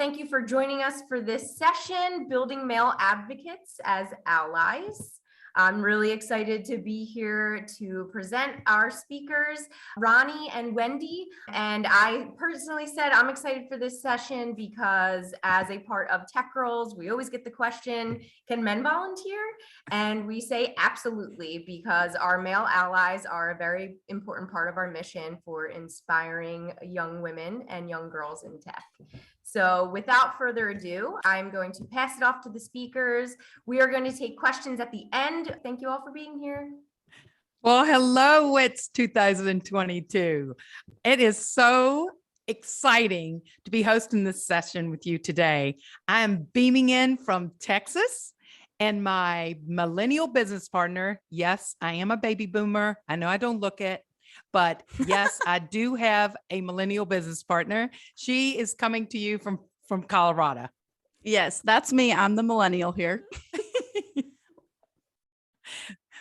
Thank you for joining us for this session, Building Male Advocates as Allies. I'm really excited to be here to present our speakers, Ronnie and Wendy. And I personally said I'm excited for this session because as a part of Tech Girls, we always get the question, can men volunteer? And we say absolutely, because our male allies are a very important part of our mission for inspiring young women and young girls in tech. So without further ado, I'm going to pass it off to the speakers. We are going to take questions at the end. Thank you all for being here. Well, hello, it's 2022. It is so exciting to be hosting this session with you today. I am beaming in from Texas, and my millennial business partner, yes, I am a baby boomer. I know I don't look it, but yes, I do have a millennial business partner. She is coming to you from Colorado. Yes, that's me. I'm the millennial here.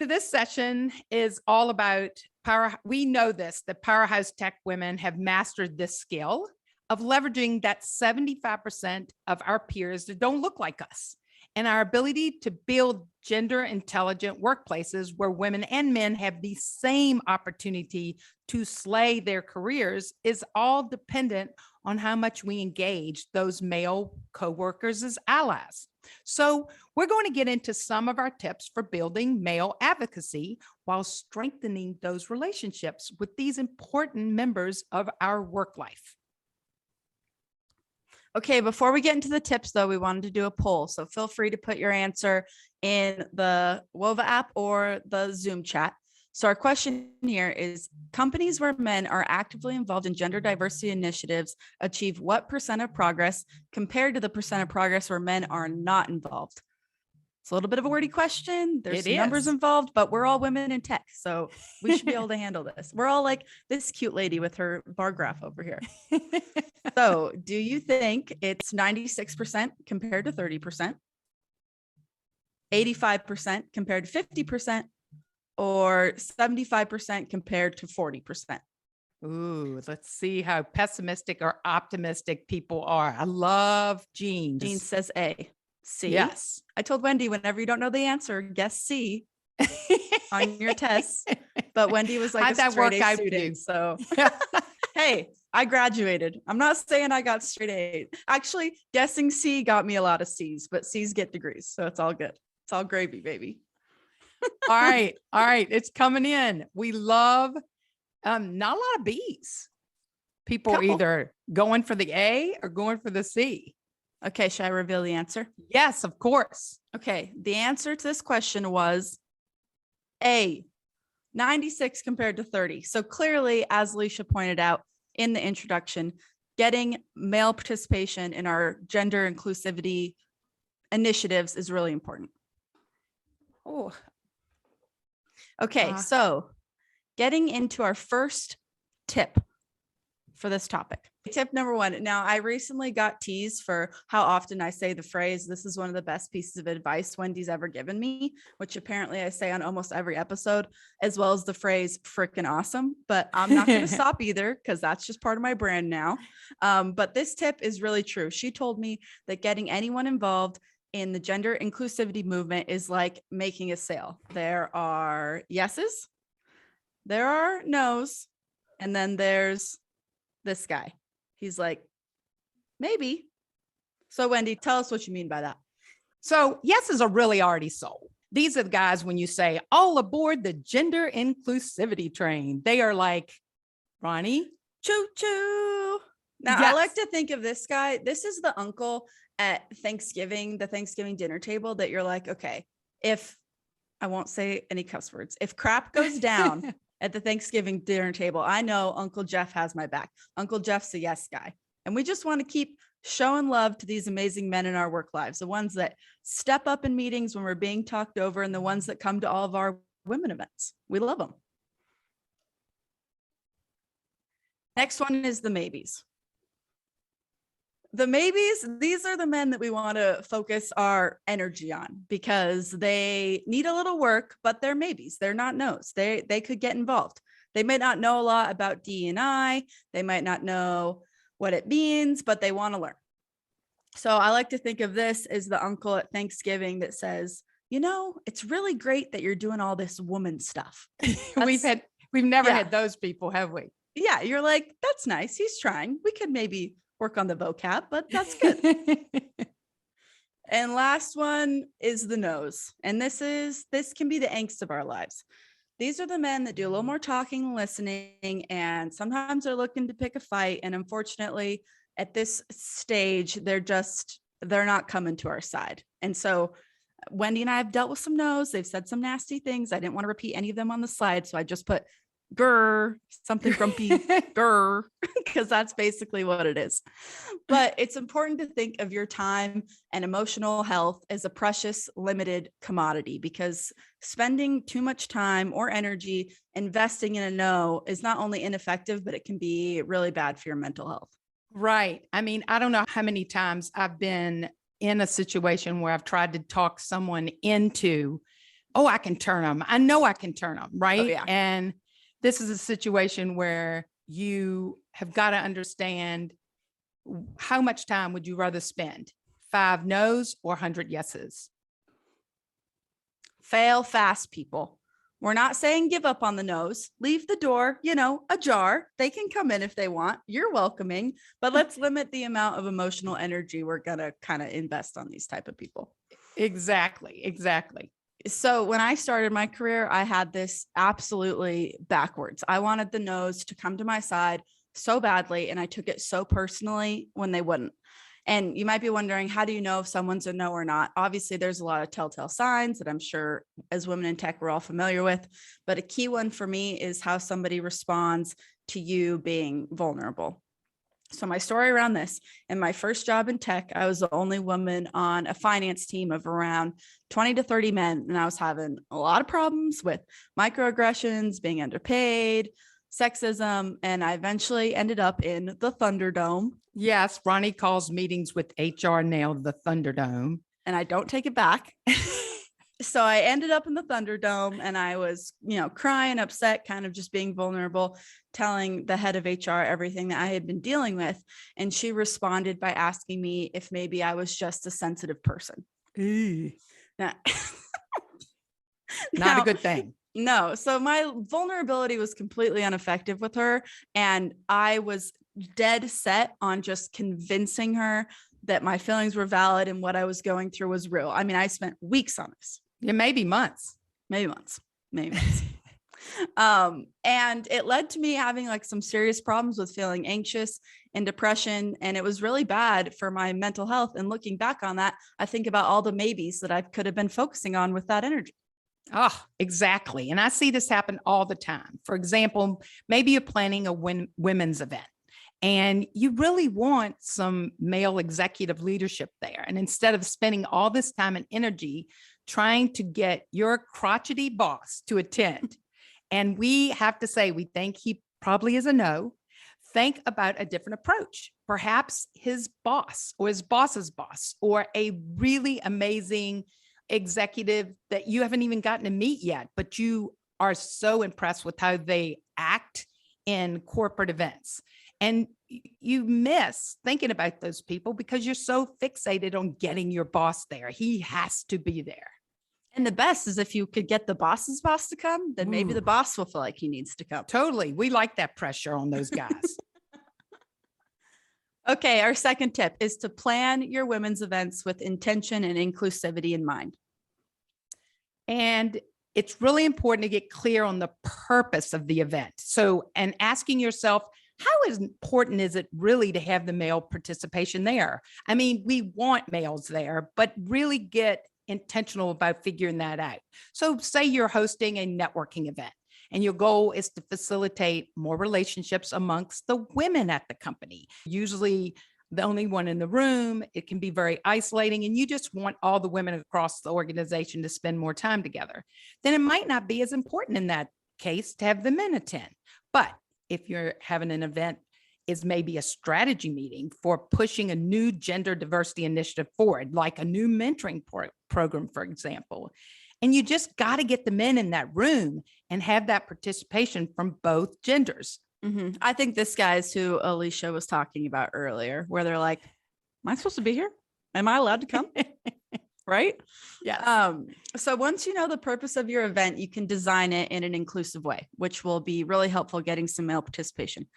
This session is all about power. We know this, that powerhouse tech women have mastered this skill of leveraging that 75% of our peers that don't look like us, and our ability to build gender intelligent workplaces where women and men have the same opportunity to slay their careers is all dependent on how much we engage those male coworkers as allies. So we're going to get into some of our tips for building male advocacy while strengthening those relationships with these important members of our work life. Okay, before we get into the tips, though, we wanted to do a poll. So feel free to put your answer in the Wova app or the Zoom chat. So our question here is, companies where men are actively involved in gender diversity initiatives achieve what percent of progress compared to the percent of progress where men are not involved? It's a little bit of a wordy question. There's some numbers involved, but we're all women in tech, so we should be able to handle this. We're all like this cute lady with her bar graph over here. So do you think it's 96% compared to 30%, 85% compared to 50%, or 75% compared to 40%? Ooh, let's see how pessimistic or optimistic people are. I love Jean. Jean says A. C. Yes. I told Wendy, whenever you don't know the answer, guess C on your tests. But Wendy was like, how'd that work out for you? Student, so hey, I graduated. I'm not saying I got straight A's. Actually, guessing C got me a lot of C's, but C's get degrees, so it's all good. It's all gravy, baby. All right. It's coming in. We love not a lot of B's. People are either going for the A or going for the C. Okay, should I reveal the answer? Yes, of course. Okay, the answer to this question was A, 96 compared to 30. So clearly, as Alicia pointed out in the introduction, getting male participation in our gender inclusivity initiatives is really important. Oh, okay. So getting into our first tip for this topic. Tip number one. Now, I recently got teased for how often I say the phrase, "This is one of the best pieces of advice Wendy's ever given me," which apparently I say on almost every episode, as well as the phrase "frickin' awesome." But I'm not going to stop either, because that's just part of my brand now. But this tip is really true. She told me that getting anyone involved in the gender inclusivity movement is like making a sale. There are yeses, there are nos, and then there's this guy. He's like, maybe. So Wendy, tell us what you mean by that. So yeses are really already sold. These are the guys when you say all aboard the gender inclusivity train. They are like, Ronnie, choo choo. Now, yes. I like to think of this guy. This is the uncle at Thanksgiving, the Thanksgiving dinner table that you're like, okay, if I won't say any cuss words, if crap goes down at the Thanksgiving dinner table, I know Uncle Jeff has my back. Uncle Jeff's a yes guy. And we just want to keep showing love to these amazing men in our work lives, the ones that step up in meetings when we're being talked over, and the ones that come to all of our women events. We love them. Next one is the maybes. The maybes, these are the men that we want to focus our energy on because they need a little work, but they're maybes. They're not nos. They could get involved. They may not know a lot about D&I. They might not know what it means, but they want to learn. So I like to think of this as the uncle at Thanksgiving that says, you know, it's really great that you're doing all this woman stuff. We've never yeah. had those people, have we? Yeah, you're like, that's nice. He's trying. We could maybe work on the vocab, but that's good. And last one is the nose. And this can be the angst of our lives. These are the men that do a little more talking and listening, and sometimes they're looking to pick a fight. And unfortunately, at this stage, they're not coming to our side. And so Wendy and I have dealt with some no's. They've said some nasty things. I didn't want to repeat any of them on the slide, so I just put grr, something grumpy, grr, because that's basically what it is. But it's important to think of your time and emotional health as a precious, limited commodity, because spending too much time or energy investing in a no is not only ineffective, but it can be really bad for your mental health. Right. I mean, I don't know how many times I've been in a situation where I've tried to talk someone into, oh, I can turn them. I know I can turn them. Right. Oh, yeah. And this is a situation where you have got to understand, how much time would you rather spend? 5 no's or 100 yeses? Fail fast, people. We're not saying give up on the no's. Leave the door, ajar. They can come in if they want. You're welcoming, but let's limit the amount of emotional energy we're going to kind of invest on these type of people. Exactly. So when I started my career, I had this absolutely backwards. I wanted the no's to come to my side so badly, and I took it so personally when they wouldn't. And you might be wondering, how do you know if someone's a no or not? Obviously, there's a lot of telltale signs that I'm sure as women in tech, we're all familiar with. But a key one for me is how somebody responds to you being vulnerable. So my story around this, in my first job in tech, I was the only woman on a finance team of around 20 to 30 men. And I was having a lot of problems with microaggressions, being underpaid, sexism, and I eventually ended up in the Thunderdome. Yes, Ronnie calls meetings with HR now the Thunderdome. And I don't take it back. So I ended up in the Thunderdome, and I was, crying, upset, kind of just being vulnerable, telling the head of HR everything that I had been dealing with. And she responded by asking me if maybe I was just a sensitive person. Now, Not a good thing. No. So my vulnerability was completely ineffective with her. And I was dead set on just convincing her that my feelings were valid and what I was going through was real. I mean, I spent weeks on this. Yeah, maybe months. And it led to me having like some serious problems with feeling anxious and depression. And it was really bad for my mental health. And looking back on that, I think about all the maybes that I could have been focusing on with that energy. Oh, exactly. And I see this happen all the time. For example, maybe you're planning a women's event and you really want some male executive leadership there. And instead of spending all this time and energy trying to get your crotchety boss to attend, and we have to say, we think he probably is a no, think about a different approach. Perhaps his boss or his boss's boss or a really amazing executive that you haven't even gotten to meet yet, but you are so impressed with how they act in corporate events. And you miss thinking about those people because you're so fixated on getting your boss there. He has to be there. And the best is if you could get the boss's boss to come, then maybe the boss will feel like he needs to come. Totally. We like that pressure on those guys. Okay, our second tip is to plan your women's events with intention and inclusivity in mind. And it's really important to get clear on the purpose of the event. So, and asking yourself, how important is it really to have the male participation there? I mean, we want males there, but really get intentional about figuring that out. So say you're hosting a networking event and your goal is to facilitate more relationships amongst the women at the company. Usually the only one in the room, it can be very isolating and you just want all the women across the organization to spend more time together. Then it might not be as important in that case to have the men attend. But if you're having an event is maybe a strategy meeting for pushing a new gender diversity initiative forward, like a new mentoring program, for example. And you just got to get the men in that room and have that participation from both genders. Mm-hmm. I think this guy is who Alicia was talking about earlier, where they're like, am I supposed to be here? Am I allowed to come? Right? Yes. So once you know the purpose of your event, you can design it in an inclusive way, which will be really helpful getting some male participation.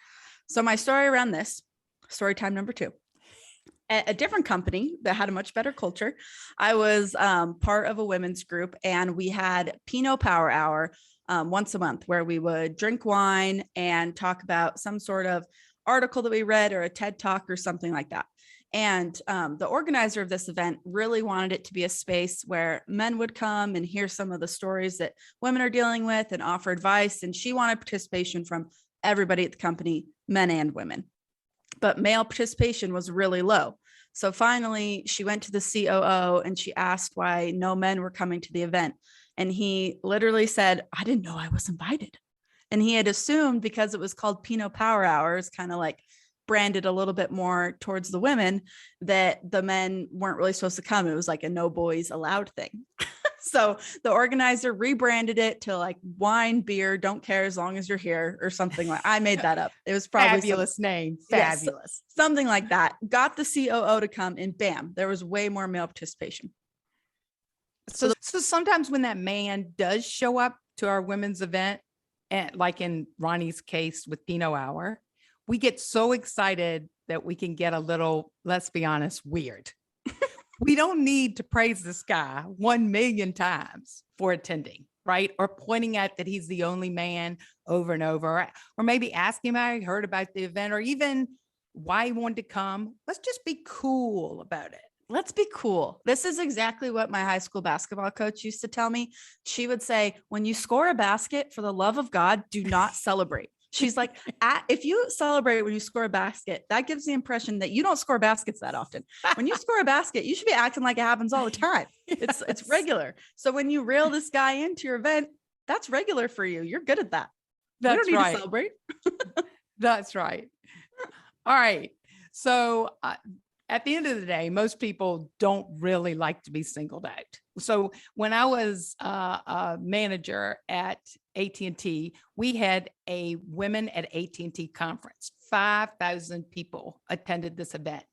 So my story around this, story time number 2. At a different company that had a much better culture, I was part of a women's group, and we had Pinot Power Hour once a month where we would drink wine and talk about some sort of article that we read or a TED Talk or something like that. And the organizer of this event really wanted it to be a space where men would come and hear some of the stories that women are dealing with and offer advice. And she wanted participation from everybody at the company, men and women. But male participation was really low. So finally, she went to the COO and she asked why no men were coming to the event. And he literally said, I didn't know I was invited. And he had assumed because it was called Pinot Power Hours, kind of like branded a little bit more towards the women, that the men weren't really supposed to come. It was like a no boys allowed thing. So the organizer rebranded it to like wine, beer, don't care as long as you're here or something like. I made that up. It was probably Fabulous name. Yes. Fabulous. Something like that. Got the COO to come and bam, there was way more male participation. So sometimes when that man does show up to our women's event, and like in Ronnie's case with Pinot Hour, we get so excited that we can get a little, let's be honest, weird. We don't need to praise this guy 1 million times for attending, right? Or pointing out that he's the only man over and over, or maybe asking him how he heard about the event, or even why he wanted to come. Let's just be cool about it. Let's be cool. This is exactly what my high school basketball coach used to tell me. She would say, when you score a basket, for the love of God, do not celebrate. She's like, if you celebrate when you score a basket, that gives the impression that you don't score baskets that often. When you score a basket, you should be acting like it happens all the time. Yes. It's regular. So when you reel this guy into your event, that's regular for you. You're good at that. That's you don't need right. to celebrate. That's right. All right. So at the end of the day, most people don't really like to be singled out. So when I was a manager at AT&T, we had a Women at AT&T conference. 5,000 people attended this event,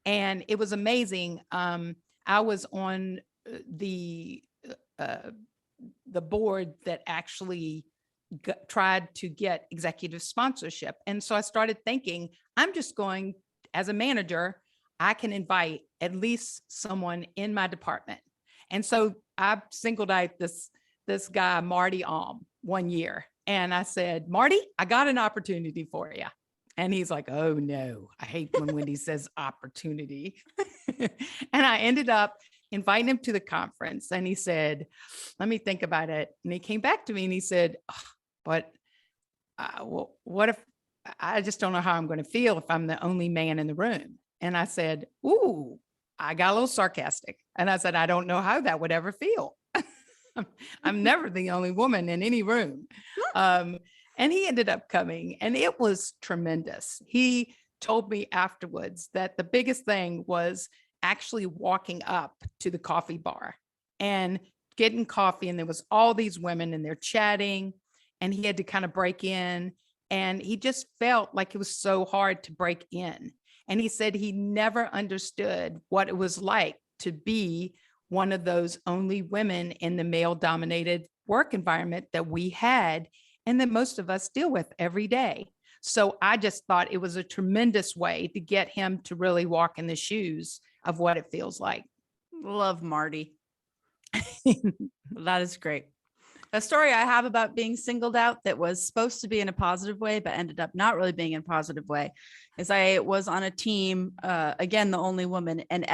and it was amazing. I was on the board that actually tried to get executive sponsorship, and so I started thinking, I'm just going as a manager, I can invite at least someone in my department. And so I singled out this guy, Marty Alm, one year. And I said, Marty, I got an opportunity for you. And he's like, oh no, I hate when Wendy says opportunity. And I ended up inviting him to the conference. And he said, let me think about it. And he came back to me and he said, but what if, I just don't know how I'm going to feel if I'm the only man in the room. And I said, ooh, I got a little sarcastic. And I said, I don't know how that would ever feel. I'm never the only woman in any room. And he ended up coming, and it was tremendous. He told me afterwards that the biggest thing was actually walking up to the coffee bar and getting coffee. And there was all these women and they're chatting, and he had to kind of break in. And he just felt like it was so hard to break in. And he said he never understood what it was like to be one of those only women in the male-dominated work environment that we had and that most of us deal with every day. So I just thought it was a tremendous way to get him to really walk in the shoes of what it feels like. Love Marty. That is great. A story I have about being singled out that was supposed to be in a positive way, but ended up not really being in a positive way, is I was on a team, again, the only woman, and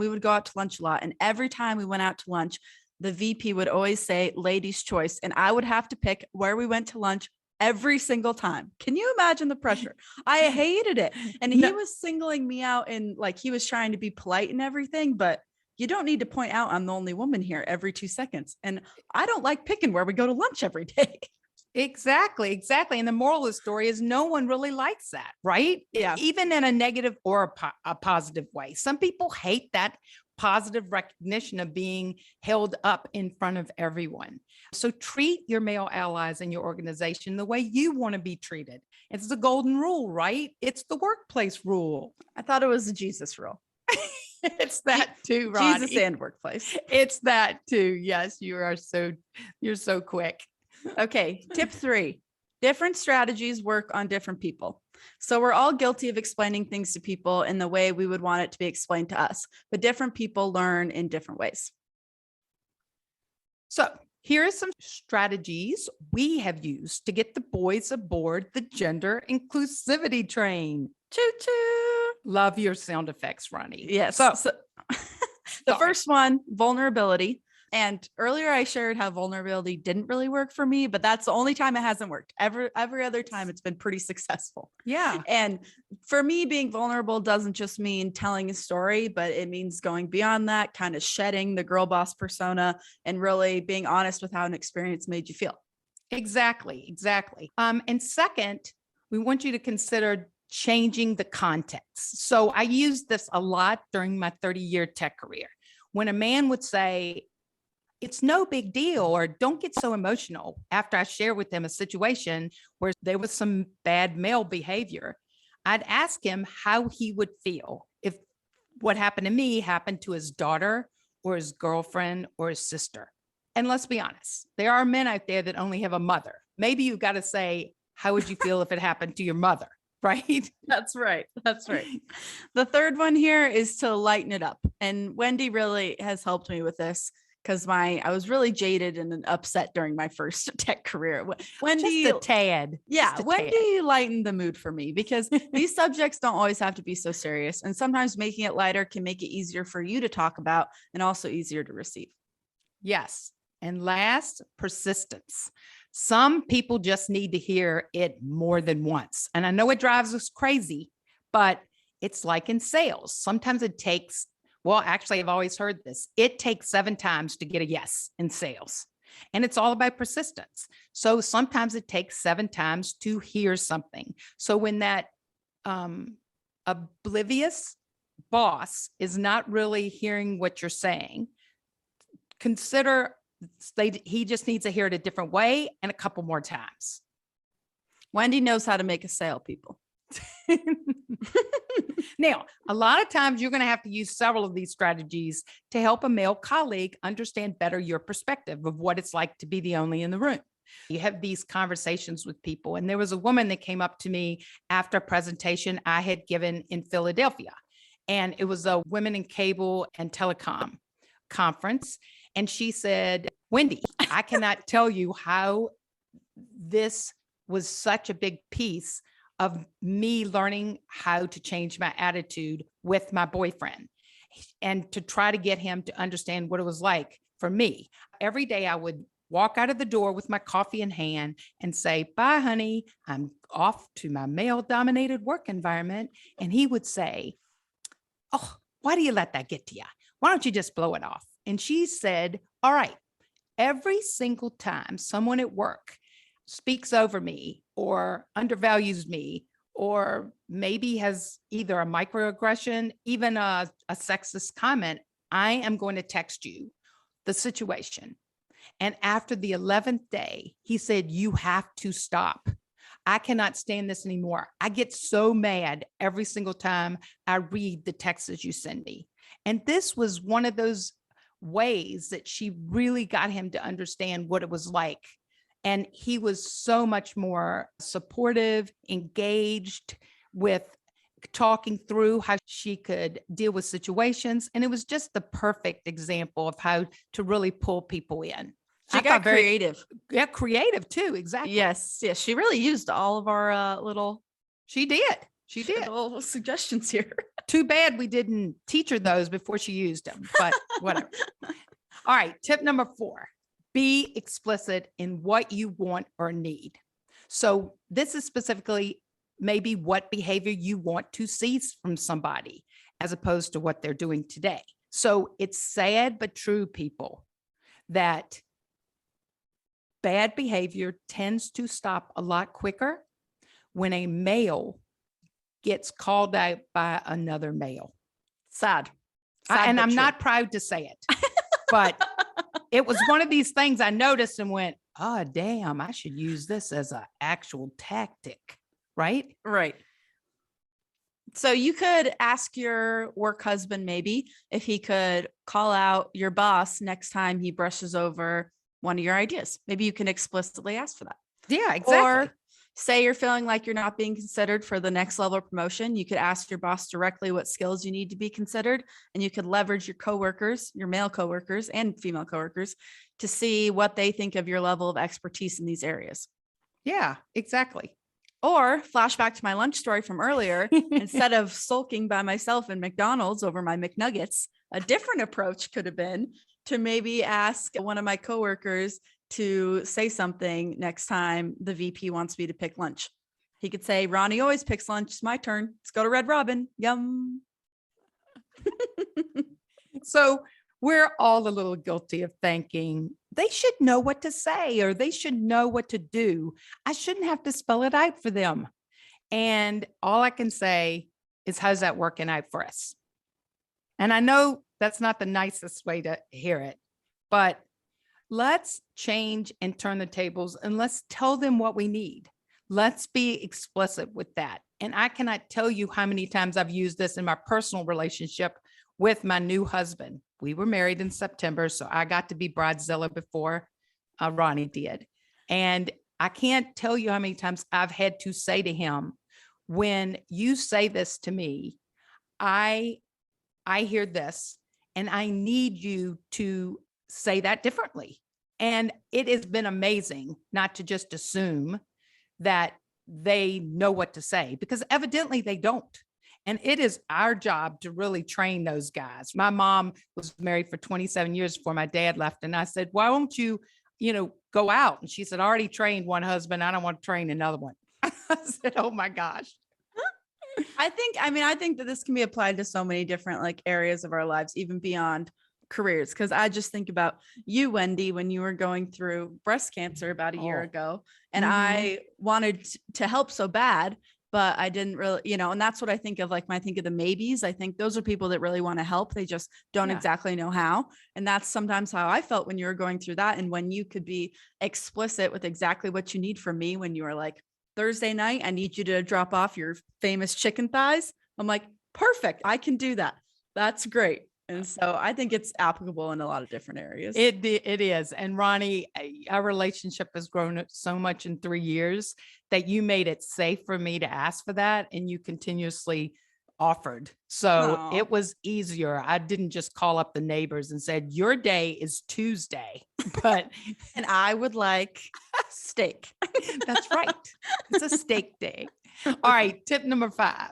we would go out to lunch a lot. And every time we went out to lunch, the VP would always say ladies' choice. And I would have to pick where we went to lunch every single time. Can you imagine the pressure? I hated it. And he was singling me out, and like he was trying to be polite and everything, but you don't need to point out I'm the only woman here every 2 seconds. And I don't like picking where we go to lunch every day. Exactly. And the moral of the story is no one really likes that, right? Yeah. Even in a negative or a positive way. Some people hate that positive recognition of being held up in front of everyone. So treat your male allies in your organization the way you want to be treated. It's the golden rule, right? It's the workplace rule. I thought it was the Jesus rule. It's that too, Ronnie. Jesus and workplace. It's that too. Yes, you're so quick. Okay, tip 3. Different strategies work on different people. So we're all guilty of explaining things to people in the way we would want it to be explained to us, but different people learn in different ways. So here are some strategies we have used to get the boys aboard the gender inclusivity train. Choo choo. Love your sound effects, Ronnie. Yes. So The sorry. first one, vulnerability. And earlier I shared how vulnerability didn't really work for me, but that's the only time it hasn't worked. Every other time it's been pretty successful. Yeah. And for me, being vulnerable doesn't just mean telling a story, but it means going beyond that, kind of shedding the girl boss persona and really being honest with how an experience made you feel. Exactly. And second, we want you to consider changing the context. So I used this a lot during my 30-year tech career. When a man would say, it's no big deal, or don't get so emotional, after I share with them a situation where there was some bad male behavior, I'd ask him how he would feel if what happened to me happened to his daughter or his girlfriend or his sister. And let's be honest, there are men out there that only have a mother. Maybe you've got to say, how would you feel if it happened to your mother? Right? That's right. The third one here is to lighten it up. And Wendy really has helped me with this because I was really jaded and upset during my first tech career. Wendy, Just a tad. yeah, Just a tad. Wendy lightened the mood for me because these subjects don't always have to be so serious. And sometimes making it lighter can make it easier for you to talk about and also easier to receive. Yes. And last, persistence. Some people just need to hear it more than once. And I know it drives us crazy, but it's like in sales. Sometimes it takes, well, actually, I've always heard this. It takes 7 times to get a yes in sales. And it's all about persistence. So sometimes it takes 7 times to hear something. So when that oblivious boss is not really hearing what you're saying, consider he just needs to hear it a different way and a couple more times. Wendy knows how to make a sale, people. Now, a lot of times you're going to have to use several of these strategies to help a male colleague understand better your perspective of what it's like to be the only in the room. You have these conversations with people. And there was a woman that came up to me after a presentation I had given in Philadelphia. And it was a Women in Cable and Telecom conference. And she said, Wendy, I cannot tell you how this was such a big piece of me learning how to change my attitude with my boyfriend and to try to get him to understand what it was like for me. Every day I would walk out of the door with my coffee in hand and say, bye, honey, I'm off to my male-dominated work environment. And he would say, oh, why do you let that get to you? Why don't you just blow it off? And she said, all right, every single time someone at work speaks over me or undervalues me, or maybe has either a microaggression, even a sexist comment, I am going to text you the situation. And after the 11th day, he said, you have to stop. I cannot stand this anymore. I get so mad every single time I read the texts you send me. And this was one of those ways that she really got him to understand what it was like. And he was so much more supportive, engaged with talking through how she could deal with situations. And it was just the perfect example of how to really pull people in. She got creative. Yeah, creative too. Exactly. Yes. She really used all of our little. She did. Little suggestions here. Too bad we didn't teach her those before she used them, but whatever. All right. Tip number 4, be explicit in what you want or need. So this is specifically maybe what behavior you want to see from somebody as opposed to what they're doing today. So it's sad but true, people, that bad behavior tends to stop a lot quicker when a male gets called out by another male. Sad And but I'm true. not proud to say it, but it was one of these things I noticed and went, oh, damn, I should use this as an actual tactic, right? Right. So you could ask your work husband maybe if he could call out your boss next time he brushes over one of your ideas. Maybe you can explicitly ask for that. Yeah, Or say you're feeling like you're not being considered for the next level of promotion. You could ask your boss directly what skills you need to be considered, and you could leverage your coworkers, your male coworkers and female coworkers, to see what they think of your level of expertise in these areas. Yeah, exactly. Or flashback to my lunch story from earlier, instead of sulking by myself in McDonald's over my McNuggets, a different approach could have been to maybe ask one of my coworkers to say something next time the VP wants me to pick lunch. He could say, Ronnie always picks lunch. It's my turn. Let's go to Red Robin. Yum. So we're all a little guilty of thinking they should know what to say or they should know what to do. I shouldn't have to spell it out for them. And all I can say is, how's that working out for us? And I know that's not the nicest way to hear it, but let's change and turn the tables and let's tell them what we need. Let's be explicit with that. And I cannot tell you how many times I've used this in my personal relationship with my new husband. We were married in September, so I got to be bridezilla before Ronnie did. And I can't tell you how many times I've had to say to him, when you say this to me, I hear this and I need you to say that differently. And it has been amazing not to just assume that they know what to say, because evidently they don't. And it is our job to really train those guys. My mom was married for 27 years before my dad left. And I said, why won't you, go out? And she said, I already trained one husband. I don't want to train another one. I said, oh my gosh. I think that this can be applied to so many different areas of our lives, even beyond careers. Cause I just think about you, Wendy, when you were going through breast cancer about a year ago, and I wanted to help so bad, but I didn't really, and that's what I think of, when I think of the maybes. I think those are people that really want to help. They just don't exactly know how. And that's sometimes how I felt when you were going through that. And when you could be explicit with exactly what you need from me, when you were like, Thursday night, I need you to drop off your famous chicken thighs. I'm like, perfect. I can do that. That's great. And so I think it's applicable in a lot of different areas. It is. And Ronnie, our relationship has grown so much in 3 years that you made it safe for me to ask for that. And you continuously offered. So It was easier. I didn't just call up the neighbors and said, your day is Tuesday, but. And I would like steak. That's right. It's a steak day. All right. Tip number 5.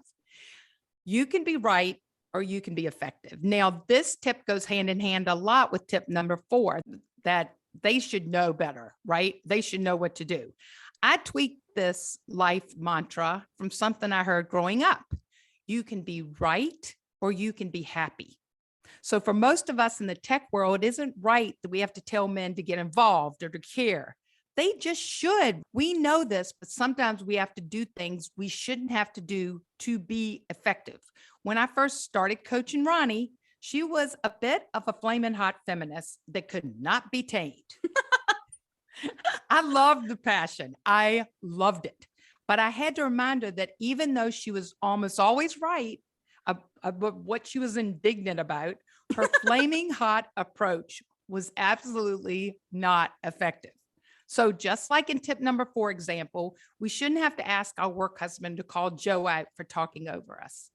You can be right or you can be effective. Now, this tip goes hand in hand a lot with tip number 4, that they should know better, right? They should know what to do. I tweaked this life mantra from something I heard growing up. You can be right or you can be happy. So for most of us in the tech world, it isn't right that we have to tell men to get involved or to care. They just should. We know this, but sometimes we have to do things we shouldn't have to do to be effective. When I first started coaching Ronnie, she was a bit of a flaming hot feminist that could not be tamed. I loved the passion. I loved it. But I had to remind her that even though she was almost always right about what she was indignant about, her flaming hot approach was absolutely not effective. So just like in tip number 4 example, we shouldn't have to ask our work husband to call Joe out for talking over us,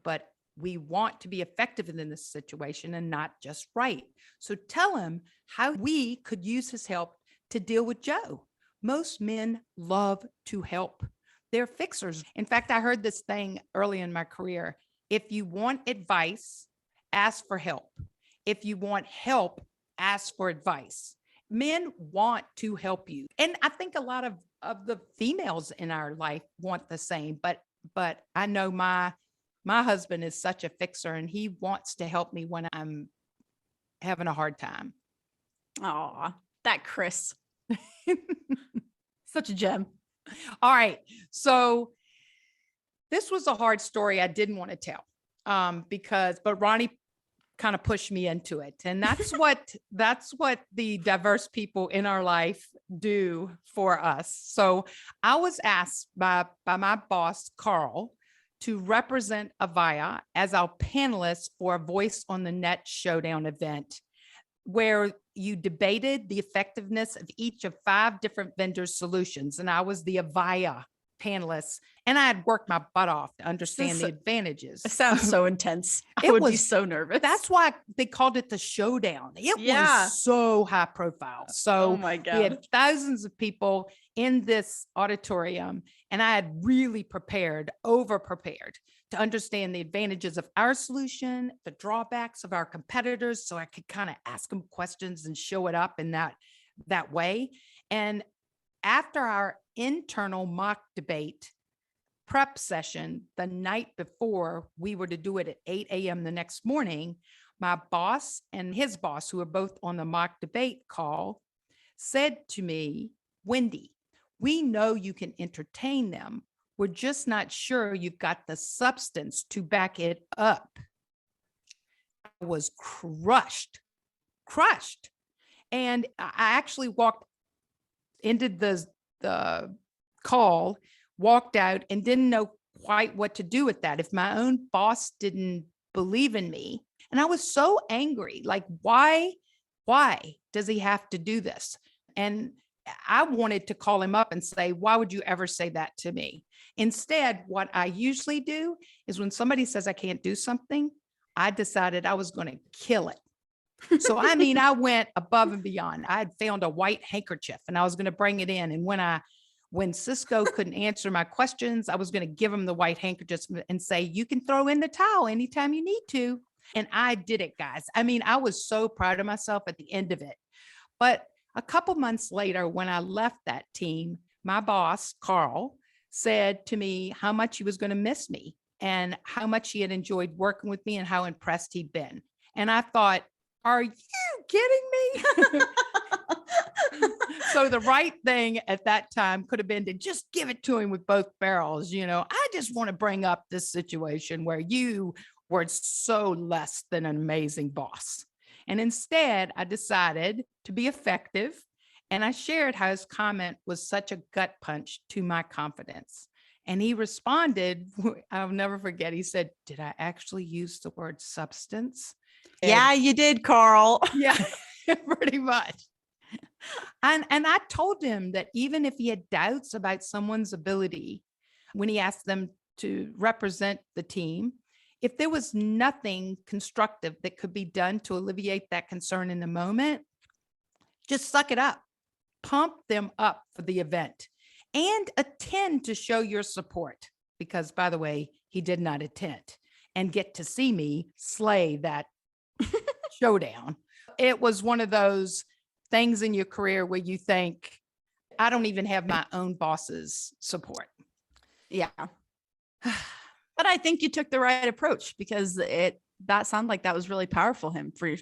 but we want to be effective in this situation and not just right. So tell him how we could use his help to deal with Joe. Most men love to help. They're fixers. In fact, I heard this thing early in my career. If you want advice, ask for help. If you want help, ask for advice. Men want to help you. And I think a lot of the females in our life want the same, but I know my husband is such a fixer and he wants to help me when I'm having a hard time. Aw, that Chris. Such a gem. All right. So this was a hard story I didn't want to tell but Ronnie kind of pushed me into it. And that's what the diverse people in our life do for us. So I was asked by my boss, Carl, to represent Avaya as our panelists for a Voice on the Net Showdown event, where you debated the effectiveness of each of 5 different vendors' solutions. And I was the Avaya panelist, and I had worked my butt off to understand the advantages. It sounds so intense. I It would be was- so nervous. That's why they called it the showdown. It Yeah. was so high profile. Oh So my we God. had thousands of people in this auditorium, and I had really over prepared to understand the advantages of our solution, the drawbacks of our competitors, so I could kind of ask them questions and show it up in that way. And after our internal mock debate prep session the night before we were to do it at 8 a.m. the next morning, my boss and his boss, who were both on the mock debate call, said to me, "Wendy, we know you can entertain them. We're just not sure you've got the substance to back it up." I was crushed. And I actually walked into the call, walked out, and didn't know quite what to do with that. If my own boss didn't believe in me, and I was so angry, like, why does he have to do this? And I wanted to call him up and say, why would you ever say that to me? Instead, what I usually do is when somebody says I can't do something, I decided I was going to kill it. So, I mean, I went above and beyond. I had found a white handkerchief and I was going to bring it in. And when Cisco couldn't answer my questions, I was going to give him the white handkerchief and say, you can throw in the towel anytime you need to. And I did it, guys. I mean, I was so proud of myself at the end of it. But a couple months later, when I left that team, my boss, Carl, said to me how much he was going to miss me and how much he had enjoyed working with me and how impressed he'd been. And I thought, are you kidding me? So the right thing at that time could have been to just give it to him with both barrels. I just want to bring up this situation where you were so less than an amazing boss. And instead, I decided to be effective. And I shared how his comment was such a gut punch to my confidence. And he responded, I'll never forget, he said, "Did I actually use the word substance?" Yeah, you did, Carl. Yeah, pretty much. And I told him that even if he had doubts about someone's ability, when he asked them to represent the team, if there was nothing constructive that could be done to alleviate that concern in the moment, just suck it up, pump them up for the event, and attend to show your support. Because, by the way, he did not attend and get to see me slay that showdown. It was one of those things in your career where you think, I don't even have my own boss's support. Yeah. But I think you took the right approach because that sounded like that was really powerful for you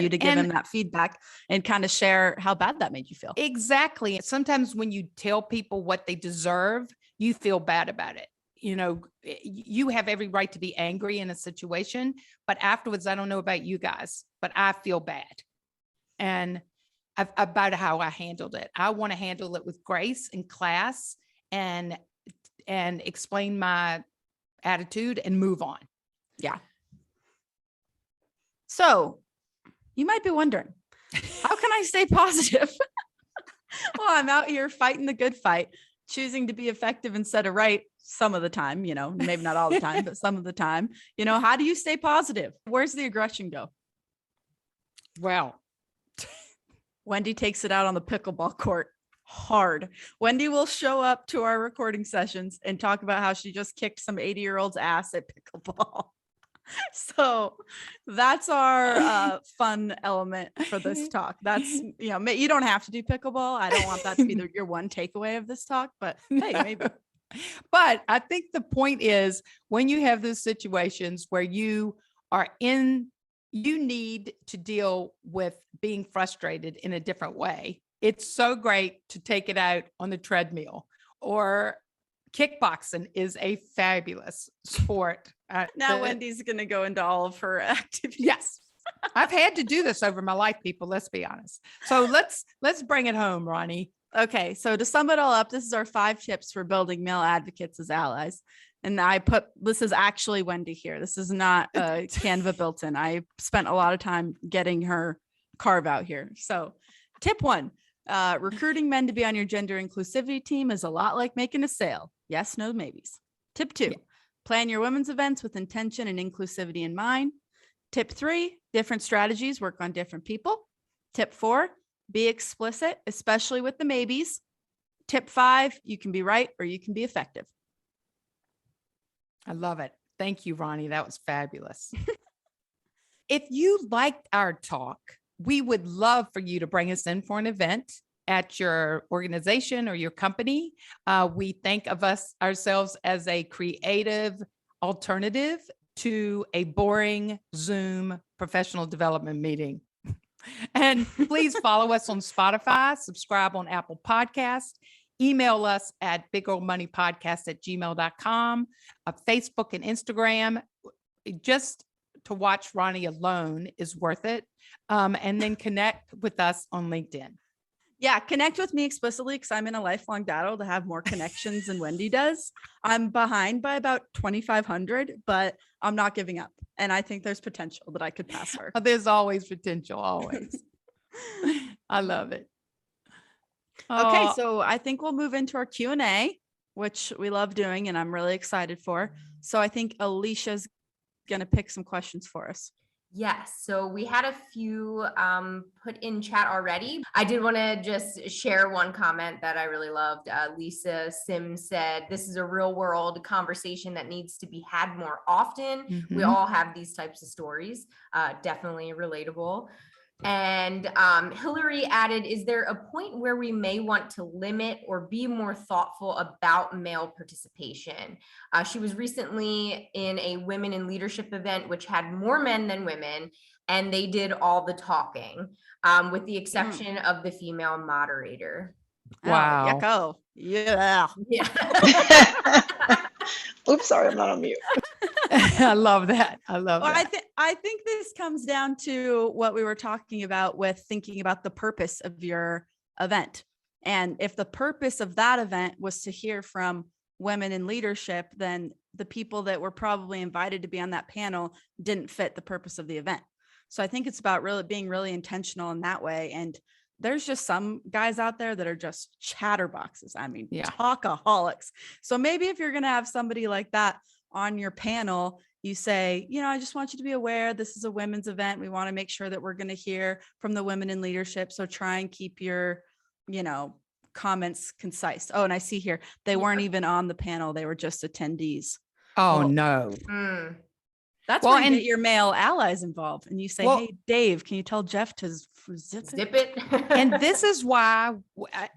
to give him that feedback and kind of share how bad that made you feel. Exactly. Sometimes when you tell people what they deserve, you feel bad about it. You have every right to be angry in a situation, but afterwards, I don't know about you guys, but I feel bad and about how I handled it. I want to handle it with grace and class and explain my attitude and move on. Yeah. So you might be wondering, how can I stay positive? Well, I'm out here fighting the good fight, choosing to be effective instead of right some of the time, maybe not all the time, but some of the time. How do you stay positive? Where's the aggression go? Well, Wendy takes it out on the pickleball court hard. Wendy will show up to our recording sessions and talk about how she just kicked some 80-year-old's ass at pickleball. So that's our fun element for this talk. That's, you don't have to do pickleball. I don't want that to be your one takeaway of this talk, but hey, maybe. But I think the point is when you have those situations where you need to deal with being frustrated in a different way. It's so great to take it out on the treadmill, or kickboxing is a fabulous sport. Now Wendy's going to go into all of her activities. Yes. I've had to do this over my life, people. Let's be honest. So let's bring it home, Ronnie. Okay. So to sum it all up, this is our 5 tips for building male advocates as allies. And this is actually Wendy here. This is not Canva built in. I spent a lot of time getting her carve out here. So tip 1, recruiting men to be on your gender inclusivity team is a lot like making a sale. Yes, no, maybes. Tip 2, plan your women's events with intention and inclusivity in mind. Tip 3, different strategies work on different people. Tip 4, be explicit, especially with the maybes. Tip 5, you can be right or you can be effective. I love it. Thank you, Ronnie. That was fabulous. If you liked our talk, we would love for you to bring us in for an event at your organization or your company. We think of ourselves as a creative alternative to a boring Zoom professional development meeting. And please follow us on Spotify, subscribe on Apple Podcasts, email us at bigoldmoneypodcast@gmail.com, Facebook and Instagram. Just to watch Ronnie alone is worth it. And then connect with us on LinkedIn. Yeah, connect with me explicitly because I'm in a lifelong battle to have more connections than Wendy does. I'm behind by about 2,500, but I'm not giving up. And I think there's potential that I could pass her. There's always potential, always. I love it. Okay, Oh, so I think we'll move into our Q&A, which we love doing and I'm really excited for. So I think Alicia's going to pick some questions for us. Yes, so we had a few put in chat already. I did want to just share one comment that I really loved. Lisa Sims said, "This is a real world conversation that needs to be had more often." We all have these types of stories, definitely relatable. And Hillary added, "Is there a point where we may want to limit or be more thoughtful about male participation?" She was recently in a women in leadership event, which had more men than women, and they did all the talking, with the exception of the female moderator. Wow. Oh, yucko. Yeah. Yeah. Oops, sorry, I'm not on mute. I love that. I love Well, that. I think this comes down to what we were talking about with thinking about the purpose of your event. And if the purpose of that event was to hear from women in leadership, then the people that were probably invited to be on that panel didn't fit the purpose of the event. So I think it's about really being really intentional in that way. And there's just some guys out there that are just chatterboxes. I mean, talkaholics. So maybe if you're going to have somebody like that on your panel, you say, I just want you to be aware this is a women's event. We want to make sure that we're going to hear from the women in leadership. So try and keep your, comments concise. Oh, and I see here, they weren't even on the panel. They were just attendees. Oh, no. That's Well, when you and- get your male allies involved and you say, Well- "Hey, Dave, can you tell Jeff to zip it?" Zip it. And this is why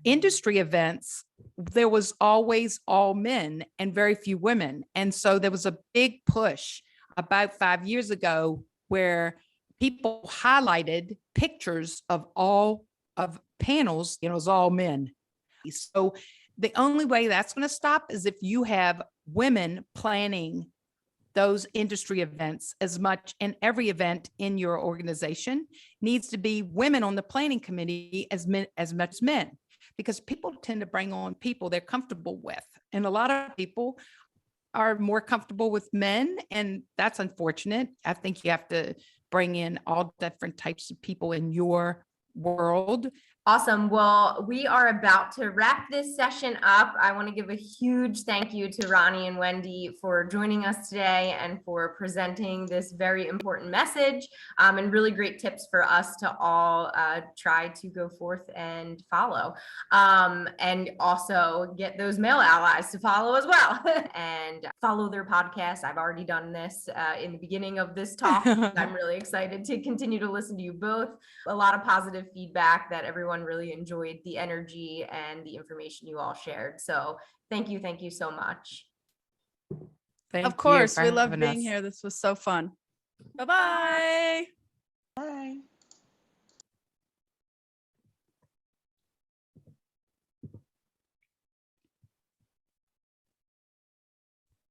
industry events, there was always all men and very few women. And so there was a big push about 5 years ago where people highlighted pictures of all of panels, it was all men. So the only way that's going to stop is if you have women planning those industry events as much, and every event in your organization needs to be women on the planning committee as much as men, because people tend to bring on people they're comfortable with. And a lot of people are more comfortable with men, and that's unfortunate. I think you have to bring in all different types of people in your world. Awesome. Well, we are about to wrap this session up. I want to give a huge thank you to Ronnie and Wendy for joining us today and for presenting this very important message, and really great tips for us to all try to go forth and follow, and also get those male allies to follow as well and follow their podcast. I've already done this in the beginning of this talk. I'm really excited to continue to listen to you both. A lot of positive feedback that everyone really enjoyed the energy and the information you all shared. So thank you so much. Thank Of course, you for we love having being us. here. This was so fun. Bye-bye.